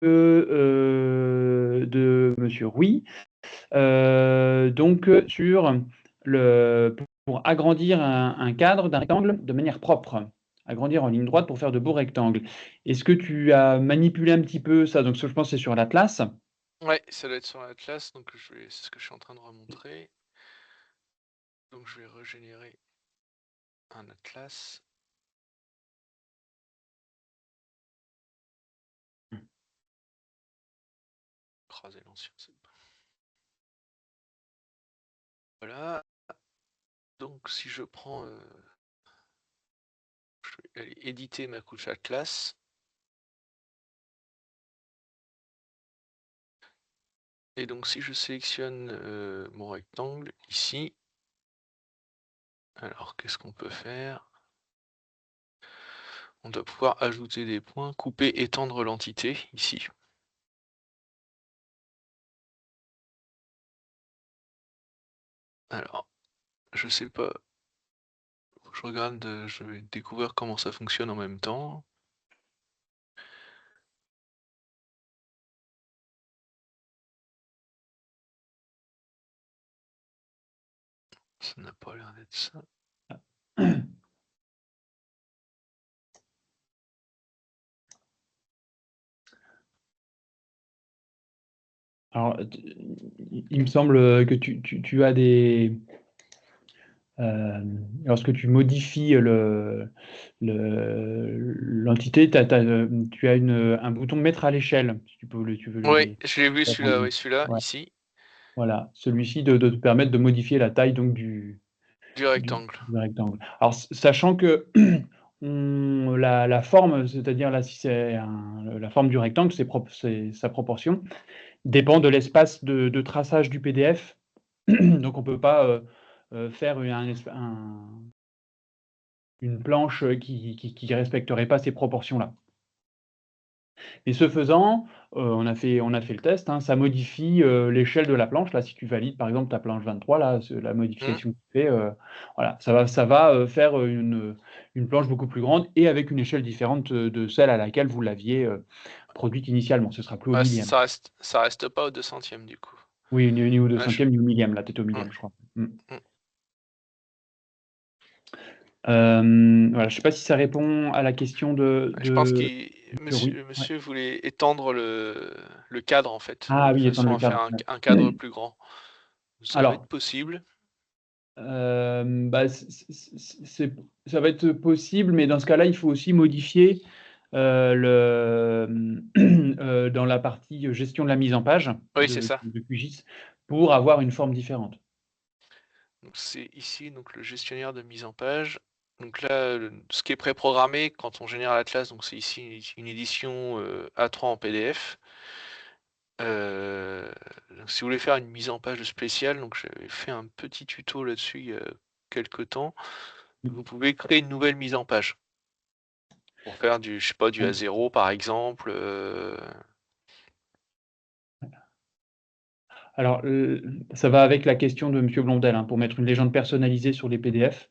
de Monsieur Rouy. Donc, sur pour agrandir un cadre d'un rectangle de manière propre. Agrandir en ligne droite pour faire de beaux rectangles. Est-ce que tu as manipulé un petit peu ça? Donc, je pense que c'est sur l'Atlas. Ouais, ça doit être sur l'Atlas, donc c'est ce que je suis en train de remontrer. Donc je vais régénérer un Atlas. Écraser l'ancien, c'est pas. Voilà. Donc si je prends, je vais aller éditer ma couche Atlas. Et donc si je sélectionne mon rectangle ici, alors qu'est-ce qu'on peut faire? On doit pouvoir ajouter des points, couper, étendre l'entité ici. Alors, je sais pas. Faut que je regarde, je vais découvrir comment ça fonctionne en même temps. Ça n'a pas l'air d'être ça. Alors, il me semble que tu as des... lorsque tu modifies l'entité, tu as un bouton mettre à l'échelle. Si tu veux Oui, je l'ai vu celui-là, oui, celui-là, ouais. ici. Voilà, celui-ci de te permettre de modifier la taille donc du Rectangle. rectangle. Alors, sachant que la forme, c'est-à-dire là, si c'est la forme du rectangle, c'est sa proportion, dépend de l'espace de traçage du PDF. Donc, on ne peut pas faire une planche qui respecterait pas ces proportions-là. Et ce faisant, on a fait le test, hein, ça modifie l'échelle de la planche. Là, si tu valides par exemple ta planche 23, là, la modification que tu fais, voilà, ça va faire une planche beaucoup plus grande et avec une échelle différente de celle à laquelle vous l'aviez produite initialement. Ce sera plus au Ah, millième. ça reste pas au 200e du coup. Oui, ni au Ah, 200e ni au millième. Là, tu es au millième, ouais. je crois. Mm. Voilà, je ne sais pas si ça répond à la question Je pense que oui. monsieur voulait étendre le cadre en fait, Ah de oui, étendre façon le à faire cadre. un cadre plus grand. Ça va être Alors, possible. bah, ça va être possible, mais dans ce cas-là, il faut aussi modifier dans la partie gestion de la mise en page Oui, c'est ça. de QGIS pour avoir une forme différente. Donc c'est ici donc le gestionnaire de mise en page. Donc là, ce qui est préprogrammé quand on génère l'Atlas, donc c'est ici une édition A3 en PDF. Donc si vous voulez faire une mise en page spéciale, donc j'avais fait un petit tuto là-dessus il y a quelques temps. Vous pouvez créer une nouvelle mise en page pour faire du, je sais pas, du A0 par exemple. Alors, ça va avec la question de Monsieur Blondel, hein, pour mettre une légende personnalisée sur les PDF.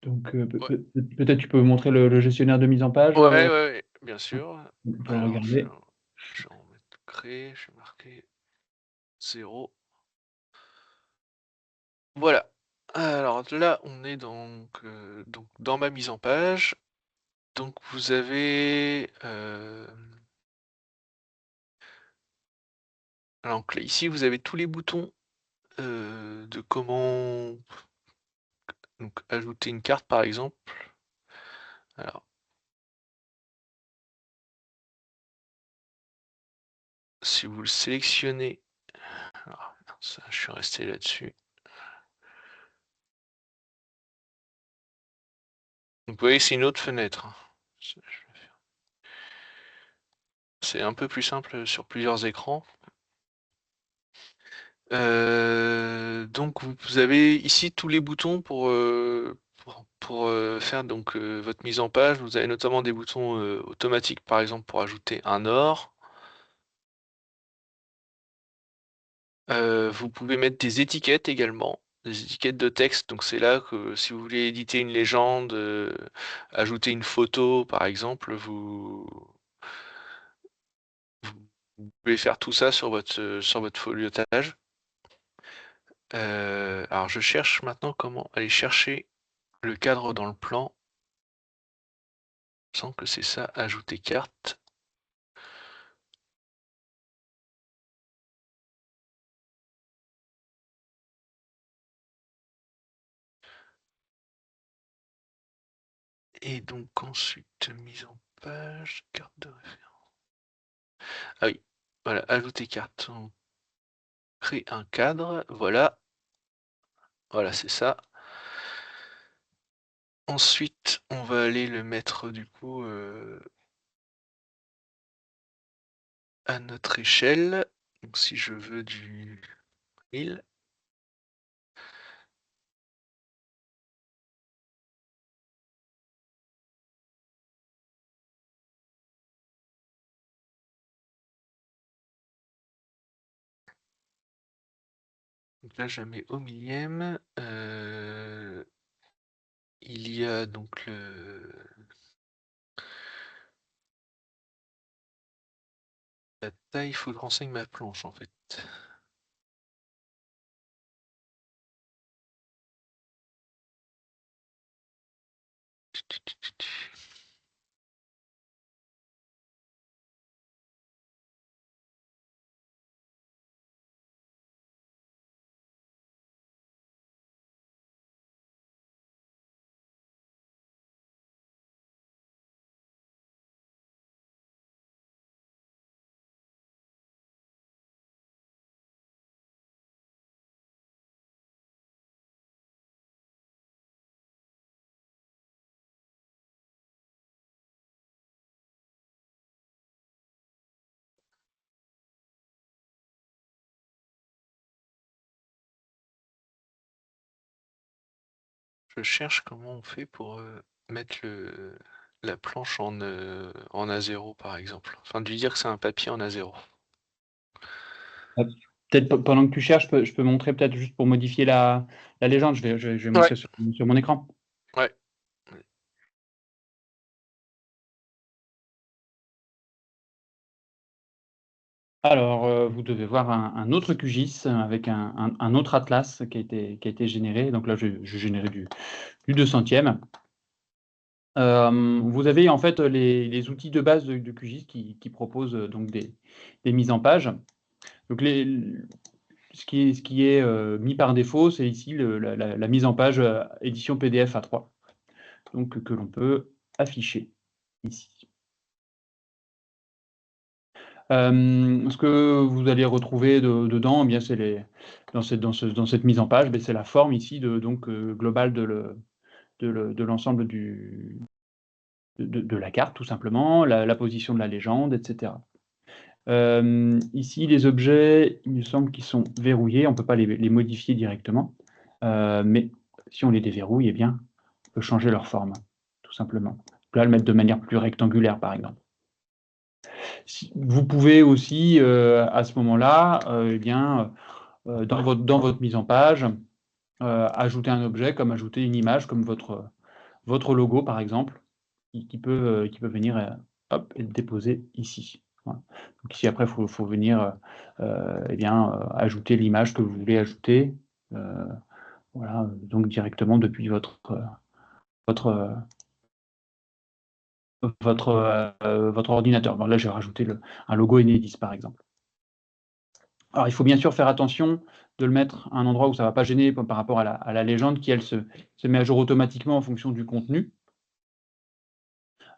Donc, Ouais, peut-être tu peux montrer le gestionnaire de mise en page. ouais, bien sûr. On peut le Alors regarder. je vais en mettre créer, je vais marquer 0. Voilà. Alors là, on est donc dans ma mise en page. Donc vous avez alors là, ici vous avez tous les boutons de comment donc ajouter une carte par exemple. Alors si vous le sélectionnez, alors, ça, je suis resté là-dessus. Donc vous voyez, c'est une autre fenêtre. C'est un peu plus simple sur plusieurs écrans. Donc vous avez ici tous les boutons pour faire donc votre mise en page. Vous avez notamment des boutons automatiques, par exemple pour ajouter un OR. Vous pouvez mettre des étiquettes également, des étiquettes de texte. Donc c'est là que si vous voulez éditer une légende, ajouter une photo par exemple, Vous pouvez faire tout ça sur votre foliotage. Alors je cherche maintenant comment aller chercher le cadre dans le plan. Il me semble que c'est ça, ajouter carte. Et donc ensuite, mise en page, carte de référence. Ah oui, voilà, ajouter carte. On crée un cadre, voilà. Voilà, c'est ça. Ensuite, on va aller le mettre du coup à notre échelle. Donc si je veux du 1000. Donc là, je mets au millième. Il y a donc la taille, il faut que je renseigne ma planche en fait. Je cherche comment on fait pour mettre la planche en A0 par exemple. Enfin, de lui dire que c'est un papier en A0. Peut-être pendant que tu cherches, je peux montrer peut-être juste pour modifier la légende. Je vais montrer sur mon écran. Ouais. Alors, vous devez voir un autre QGIS avec un autre atlas qui a été généré. Donc là, je généré du 200e. Vous avez en fait les outils de base de QGIS qui proposent donc des mises en page. Donc ce qui est mis par défaut, c'est ici la mise en page édition PDF A3, donc que l'on peut afficher ici. Ce que vous allez retrouver dedans, eh bien c'est dans cette mise en page, c'est la forme ici globale de l'ensemble de la carte tout simplement, la position de la légende, etc. Ici les objets, il me semble qu'ils sont verrouillés, on ne peut pas les modifier directement, mais si on les déverrouille, eh bien, on peut changer leur forme, tout simplement. Là, le mettre de manière plus rectangulaire, par exemple. Vous pouvez aussi, à ce moment-là, eh bien, dans votre mise en page, ajouter un objet, comme ajouter une image, comme votre logo, par exemple, qui peut venir hop, être déposé ici. Voilà. Donc ici, après, il faut venir eh bien, ajouter l'image que vous voulez ajouter. Voilà, donc directement depuis votre ordinateur. Bon, là, j'ai rajouté un logo Enedis, par exemple. Alors, il faut bien sûr faire attention de le mettre à un endroit où ça ne va pas gêner par rapport à la légende qui, elle, se met à jour automatiquement en fonction du contenu.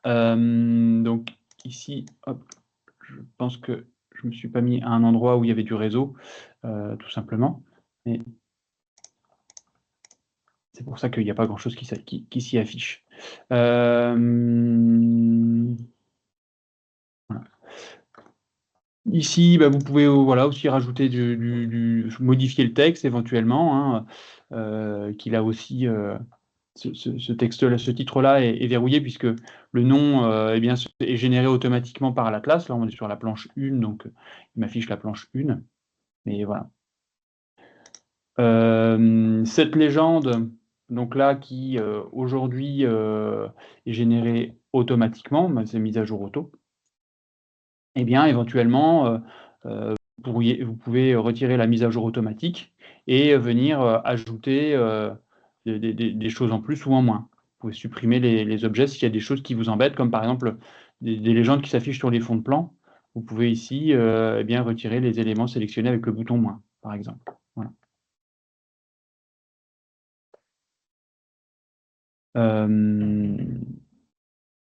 Donc ici, hop, je pense que je ne me suis pas mis à un endroit où il y avait du réseau, tout simplement. Et c'est pour ça qu'il n'y a pas grand-chose qui s'y affiche. Voilà. Ici, vous pouvez aussi rajouter modifier le texte éventuellement, hein, qu'il a aussi ce texte-là, ce titre-là est verrouillé puisque le nom eh bien, est généré automatiquement par l'atlas. Là, on est sur la planche 1, donc il m'affiche la planche 1. Mais voilà. Cette légende, donc là, qui aujourd'hui est générée automatiquement, c'est mise à jour auto. eh bien, éventuellement, vous pouvez retirer la mise à jour automatique et venir ajouter des choses en plus ou en moins. Vous pouvez supprimer les objets s'il y a des choses qui vous embêtent, comme par exemple des légendes qui s'affichent sur les fonds de plan. Vous pouvez ici eh bien, retirer les éléments sélectionnés avec le bouton moins, par exemple. Voilà.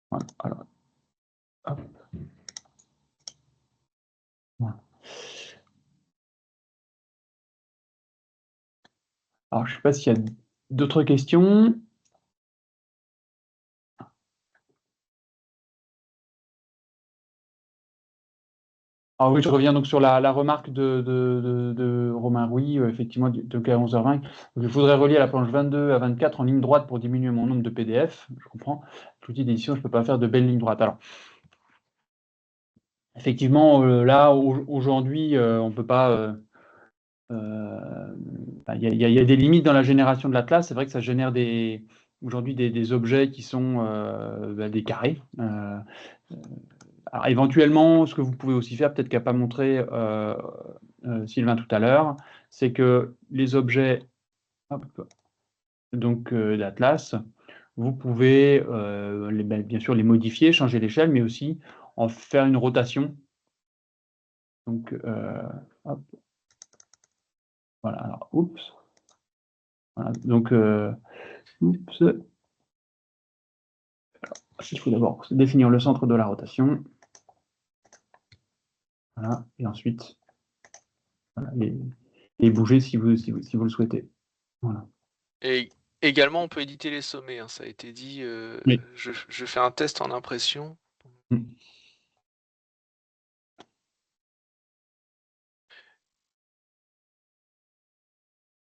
Voilà, alors, hop. Voilà. Alors, je ne sais pas s'il y a d'autres questions. Ah oui, je reviens donc sur la remarque de Romain Rouy, effectivement, donc à 11h20. Il faudrait relier la planche 22 à 24 en ligne droite pour diminuer mon nombre de PDF. Je comprends. L'outil d'édition, je ne peux pas faire de belles lignes droites. Alors, effectivement, là, aujourd'hui, on ne peut pas. Il y a des limites dans la génération de l'atlas. C'est vrai que ça génère aujourd'hui des objets qui sont des carrés. Alors, éventuellement, ce que vous pouvez aussi faire, peut-être qu'a pas montré Sylvain tout à l'heure, c'est que les objets d'Atlas, vous pouvez bien sûr les modifier, changer l'échelle, mais aussi en faire une rotation. Donc, hop. Voilà, alors, oups. Voilà, donc, oups. Alors, il faut d'abord définir le centre de la rotation. Voilà, et ensuite, voilà, les bouger si vous le souhaitez. Voilà. Et également, on peut éditer les sommets, hein, ça a été dit. Oui. Je fais un test en impression. Mm.